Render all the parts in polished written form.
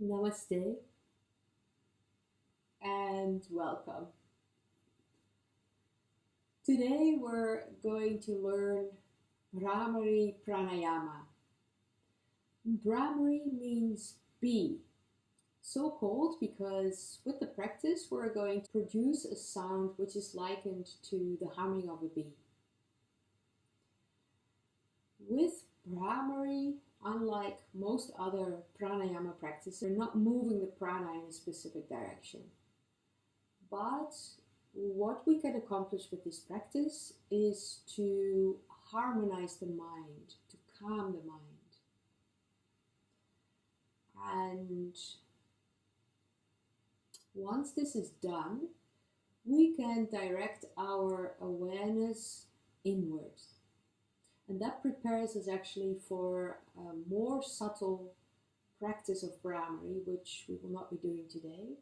Namaste and welcome. Today we're going to learn Bhramari pranayama. Bhramari means bee, so called because with the practice we're going to produce a sound which is likened to the humming of a bee. With Bhramari, unlike most other pranayama practices, we're not moving the prana in a specific direction. But what we can accomplish with this practice is to harmonize the mind, to calm the mind. And once this is done, we can direct our awareness inwards. And that prepares us actually for a more subtle practice of Bhramari, which we will not be doing today.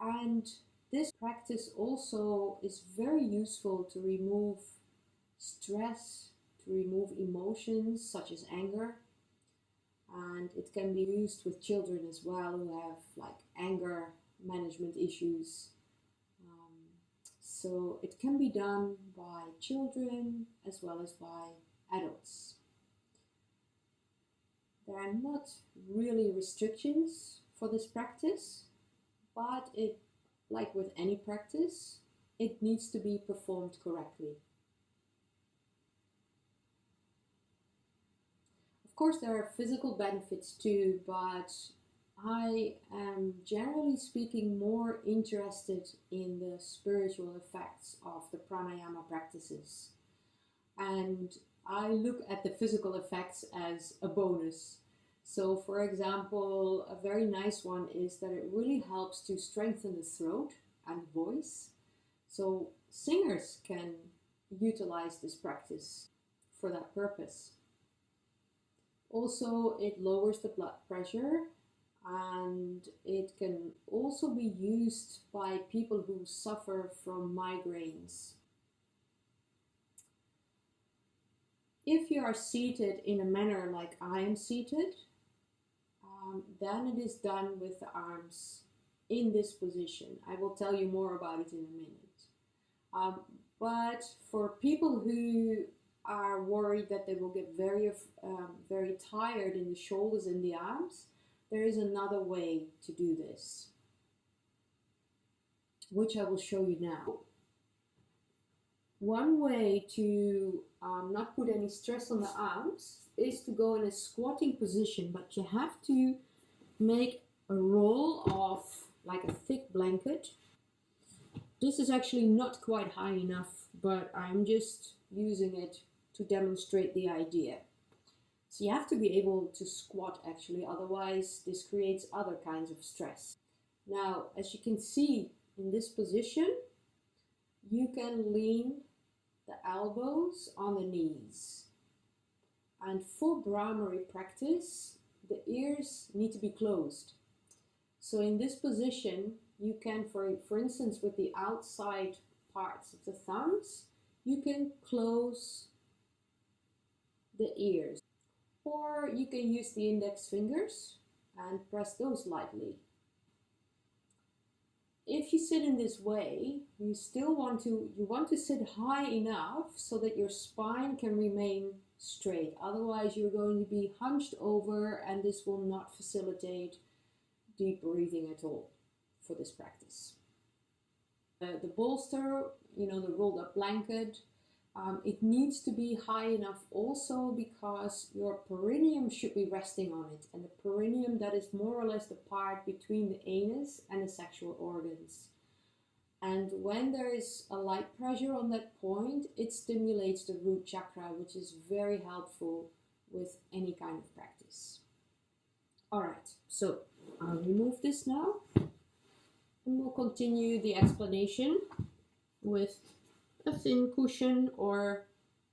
And this practice also is very useful to remove stress, to remove emotions such as anger. And it can be used with children as well who have like anger management issues. So it can be done by children as well as by adults. There are not really restrictions for this practice, but like with any practice, it needs to be performed correctly. Of course, there are physical benefits too, but I am generally speaking more interested in the spiritual effects of the pranayama practices. And I look at the physical effects as a bonus. So, for example, a very nice one is that it really helps to strengthen the throat and voice. So, singers can utilize this practice for that purpose. Also, it lowers the blood pressure, and it can also be used by people who suffer from migraines. If you are seated in a manner like I am seated, then it is done with the arms in this position. I will tell you more about it in a minute. But for people who are worried that they will get very tired in the shoulders and the arms, there is another way to do this, which I will show you now. One way to not put any stress on the arms is to go in a squatting position, but you have to make a roll of like a thick blanket. This is actually not quite high enough, but I'm just using it to demonstrate the idea. So you have to be able to squat actually, otherwise this creates other kinds of stress. Now, as you can see in this position, you can lean the elbows on the knees. And for Bhramari practice, the ears need to be closed. So in this position, you can, for instance, with the outside parts of the thumbs, you can close the ears. Or you can use the index fingers and press those lightly. If you sit in this way, you want to sit high enough so that your spine can remain straight. Otherwise, you're going to be hunched over, and this will not facilitate deep breathing at all for this practice. The bolster, the rolled up blanket, it needs to be high enough also because your perineum should be resting on it. And the perineum, that is more or less the part between the anus and the sexual organs. And when there is a light pressure on that point, it stimulates the root chakra, which is very helpful with any kind of practice. Alright, so I'll remove this now. And we'll continue the explanation with a thin cushion or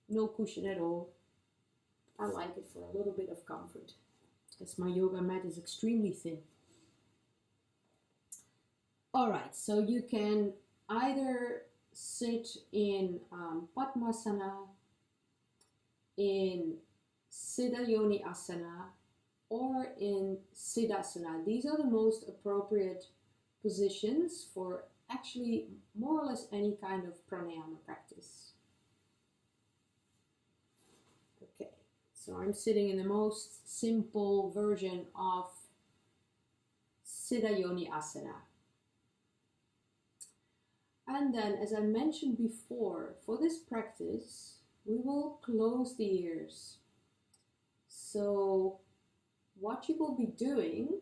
no cushion at all. I like it for a little bit of comfort because my yoga mat is extremely thin. Alright, so you can either sit in Padmasana, in Siddha Yoni Asana, or in Siddhasana. These are the most appropriate positions for actually more or less any kind of pranayama practice. Okay, so I'm sitting in the most simple version of Siddha Yoni Asana. And then, as I mentioned before, for this practice, we will close the ears. So what you will be doing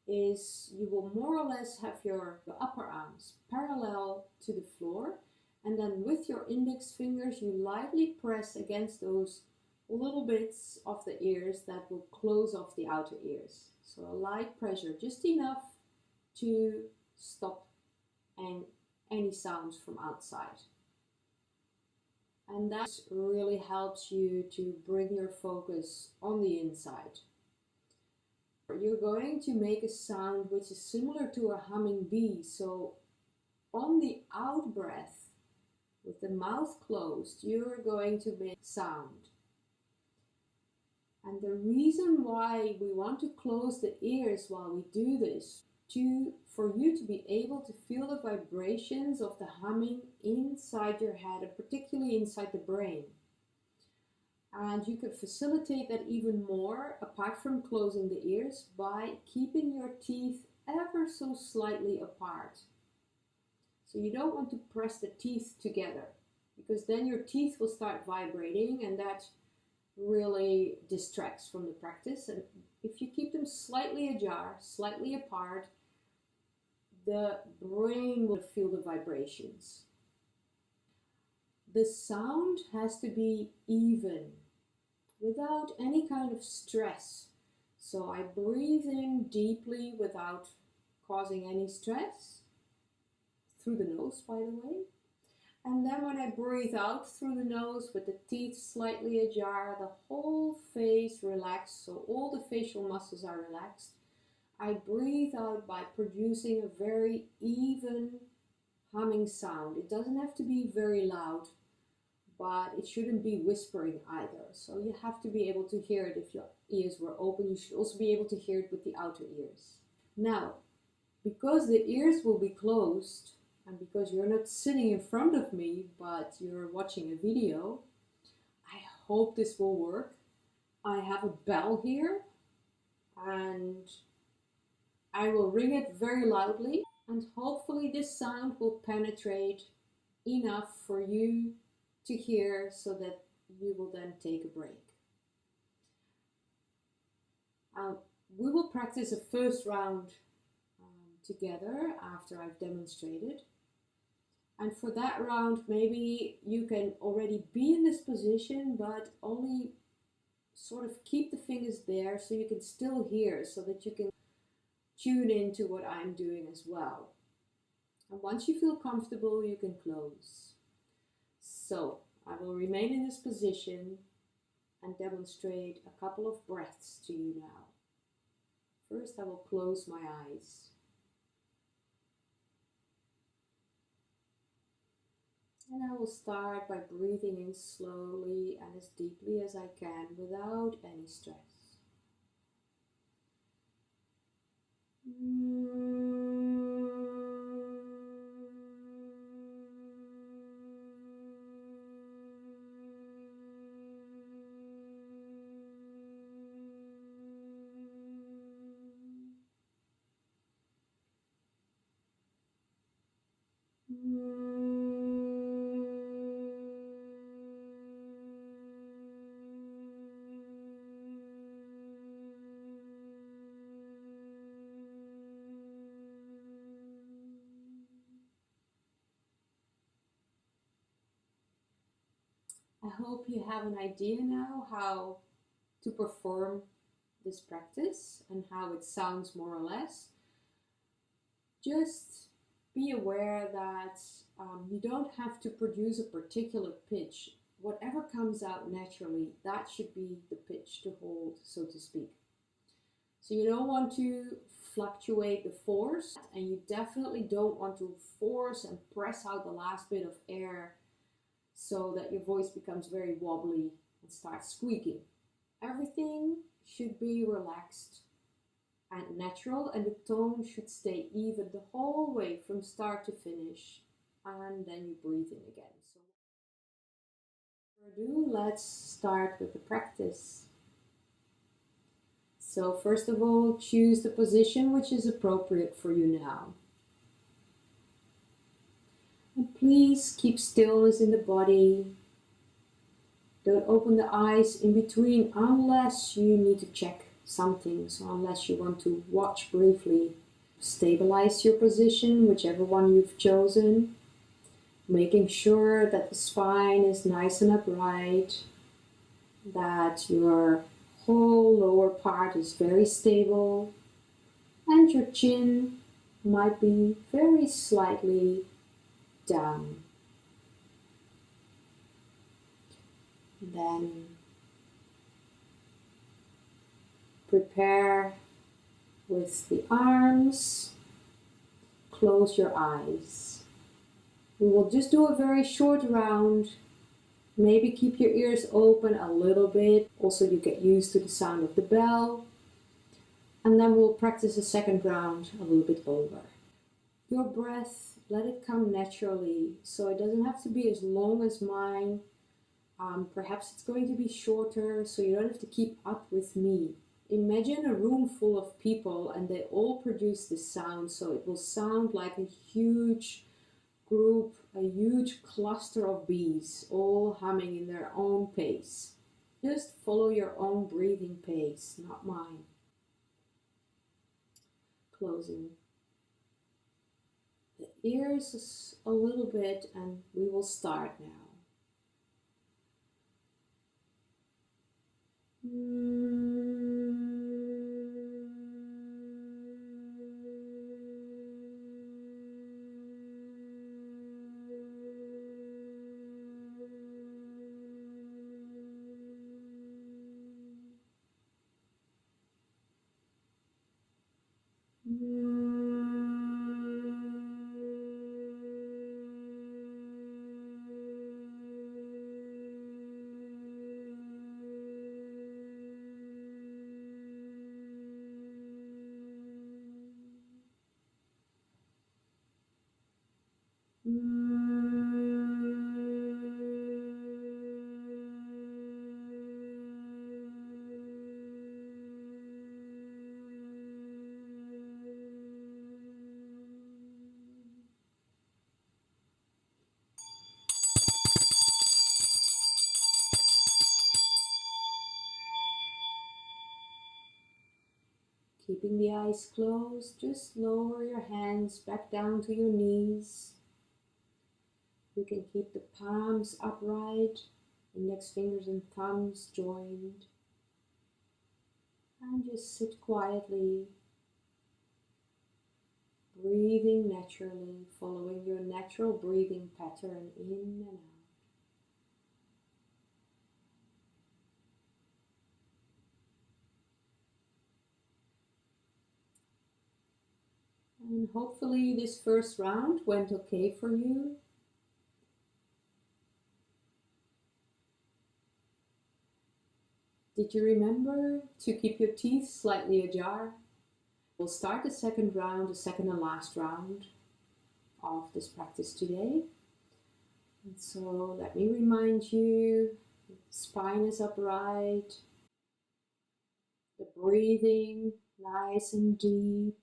is you will more or less have your upper arms parallel to the floor, and then with your index fingers you lightly press against those little bits of the ears that will close off the outer ears. So a light pressure, just enough to stop any sounds from outside. And that really helps you to bring your focus on the inside. You're going to make a sound which is similar to a humming bee. So on the out breath, with the mouth closed, you're going to make sound. And the reason why we want to close the ears while we do this, for you to be able to feel the vibrations of the humming inside your head, and particularly inside the brain. And you can facilitate that even more, apart from closing the ears, by keeping your teeth ever so slightly apart. So you don't want to press the teeth together, because then your teeth will start vibrating, and that really distracts from the practice. And if you keep them slightly ajar, slightly apart, the brain will feel the vibrations. The sound has to be even, without any kind of stress. So I breathe in deeply without causing any stress, through the nose, by the way. And then when I breathe out through the nose with the teeth slightly ajar, the whole face relaxed, so all the facial muscles are relaxed. I breathe out by producing a very even humming sound. It doesn't have to be very loud, but it shouldn't be whispering either. So you have to be able to hear it. If your ears were open, you should also be able to hear it with the outer ears. Now, because the ears will be closed, and because you're not sitting in front of me, but you're watching a video, I hope this will work. I have a bell here, and I will ring it very loudly, and hopefully this sound will penetrate enough for you to hear, so that you will then take a break. We will practice a first round together after I've demonstrated. And for that round, maybe you can already be in this position, but only sort of keep the fingers there so you can still hear, so that you can tune into what I'm doing as well. And once you feel comfortable, you can close. So I will remain in this position and demonstrate a couple of breaths to you now. First, I will close my eyes. And I will start by breathing in slowly and as deeply as I can without any stress. I hope you have an idea now how to perform this practice and how it sounds more or less. Just be aware that you don't have to produce a particular pitch. Whatever comes out naturally, that should be the pitch to hold, so to speak. So you don't want to fluctuate the force, and you definitely don't want to force and press out the last bit of air so that your voice becomes very wobbly and starts squeaking. Everything should be relaxed and natural, and the tone should stay even the whole way from start to finish. And then you breathe in again. So let's start with the practice. So first of all, choose the position which is appropriate for you now. And please keep stillness in the body. Don't open the eyes in between unless you need to check something. So unless you want to watch briefly. Stabilize your position, whichever one you've chosen. Making sure that the spine is nice and upright. That your whole lower part is very stable. And your chin might be very slightly down. Then prepare with the arms. Close your eyes. We will just do a very short round. Maybe keep your ears open a little bit. Also, you get used to the sound of the bell. And then we'll practice a second round a little bit longer. Your breath, let it come naturally. So it doesn't have to be as long as mine. Perhaps it's going to be shorter, so you don't have to keep up with me. Imagine a room full of people and they all produce this sound, so it will sound like a huge group, a huge cluster of bees, all humming in their own pace. Just follow your own breathing pace, not mine. Closing the ears a little bit and we will start now. Keeping the eyes closed, just lower your hands back down to your knees. You can keep the palms upright, index fingers and thumbs joined. And just sit quietly, breathing naturally, following your natural breathing pattern in and out. And hopefully this first round went okay for you. Did you remember to keep your teeth slightly ajar? We'll start the second round, the second and last round of this practice today. And so let me remind you, the spine is upright, the breathing nice and deep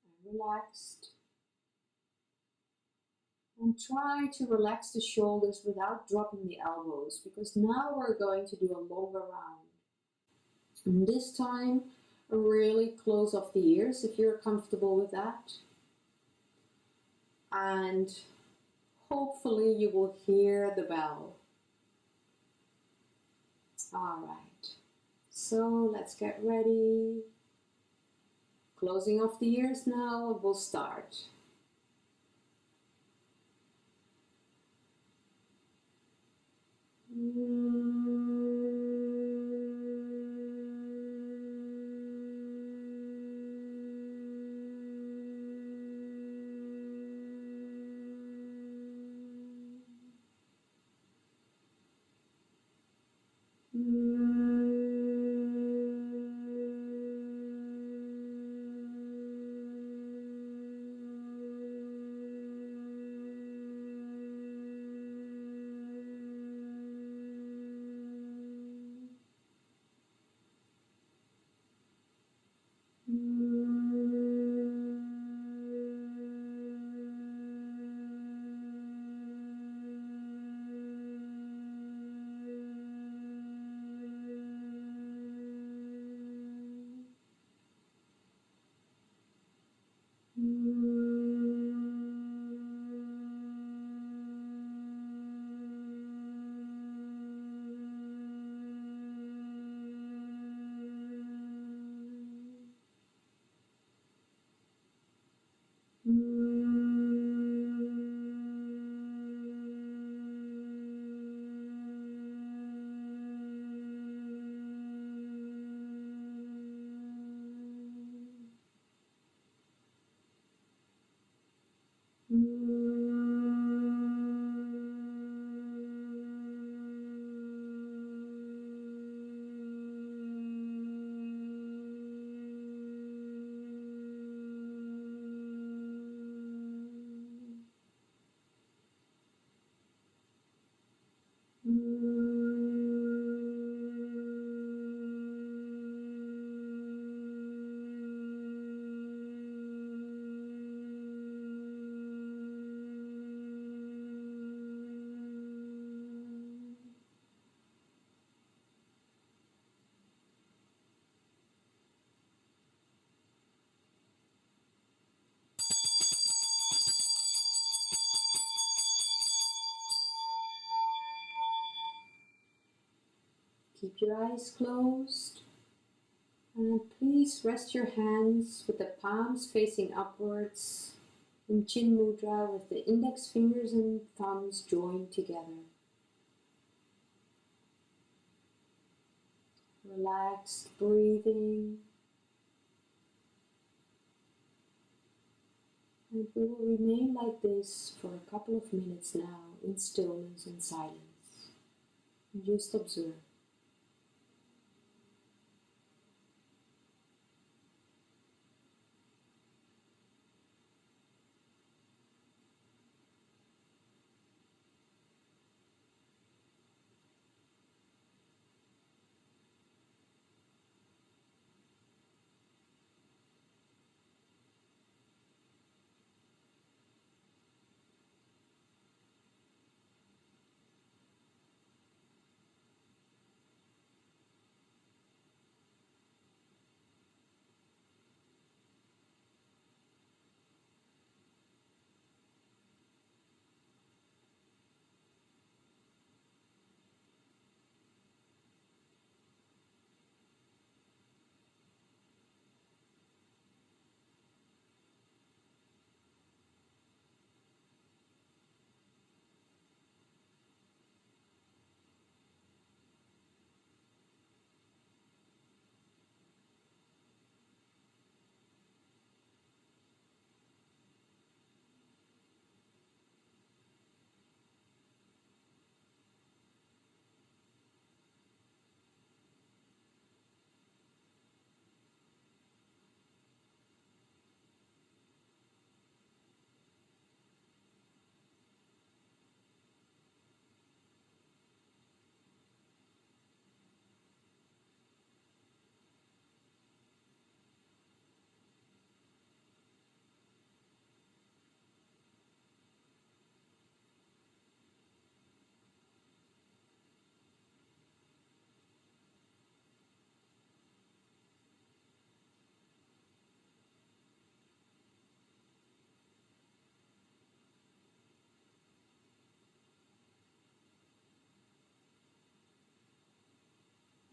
and relaxed. And try to relax the shoulders without dropping the elbows, because now we're going to do a longer round. And this time, really close off the ears if you're comfortable with that. And hopefully you will hear the bell. All right, so let's get ready. Closing off the ears now, we'll start. Keep your eyes closed. And please rest your hands with the palms facing upwards in Chin Mudra with the index fingers and thumbs joined together. Relaxed breathing. And we will remain like this for a couple of minutes now in stillness and silence. And just observe.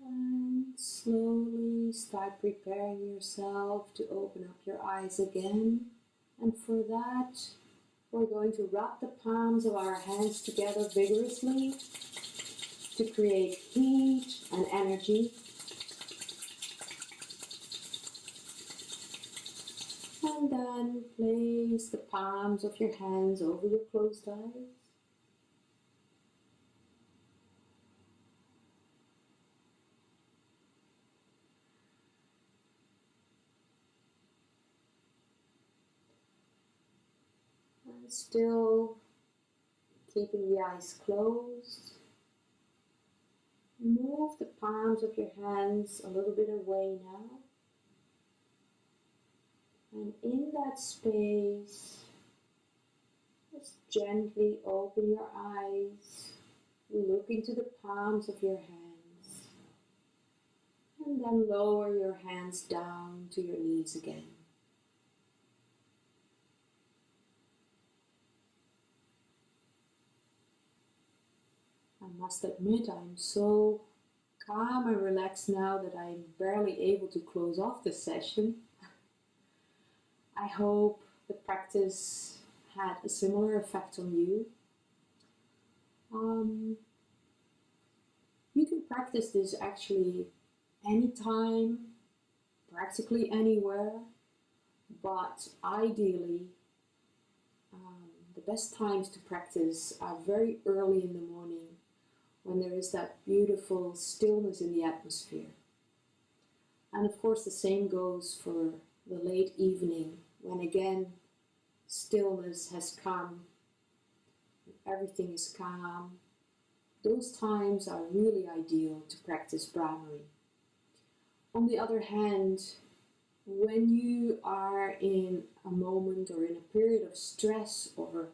And slowly start preparing yourself to open up your eyes again. And for that, we're going to wrap the palms of our hands together vigorously to create heat and energy. And then place the palms of your hands over your closed eyes. And still keeping the eyes closed. Move the palms of your hands a little bit away now. And in that space, just gently open your eyes, look into the palms of your hands, and then lower your hands down to your knees again. I must admit, I'm so calm and relaxed now that I'm barely able to close off the session. I hope the practice had a similar effect on you. You can practice this actually anytime, practically anywhere, but ideally, the best times to practice are very early in the morning when there is that beautiful stillness in the atmosphere. And of course, the same goes for the late evening when again stillness has come, everything is calm. Those times are really ideal to practice Bhramari. On the other hand, when you are in a moment or in a period of stress or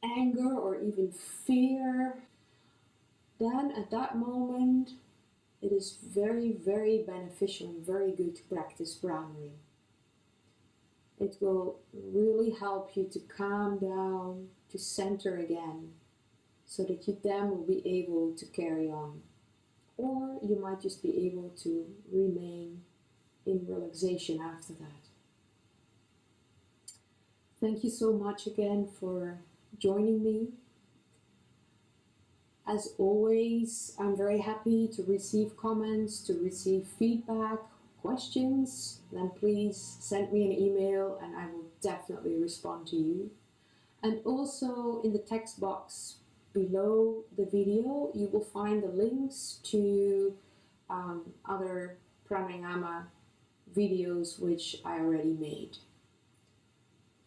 anger or even fear, then at that moment it is very, very beneficial and very good to practice Bhramari. It will really help you to calm down, to center again, so that you then will be able to carry on. or you might just be able to remain in relaxation after that. Thank you so much again for joining me. As always, I'm very happy to receive comments, to receive feedback, questions. Then please send me an email and I will definitely respond to you. And also in the text box below the video, you will find the links to other pranayama videos which I already made.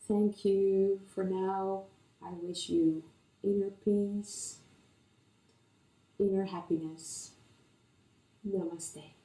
Thank you for now. I wish you inner peace, inner happiness. Namaste.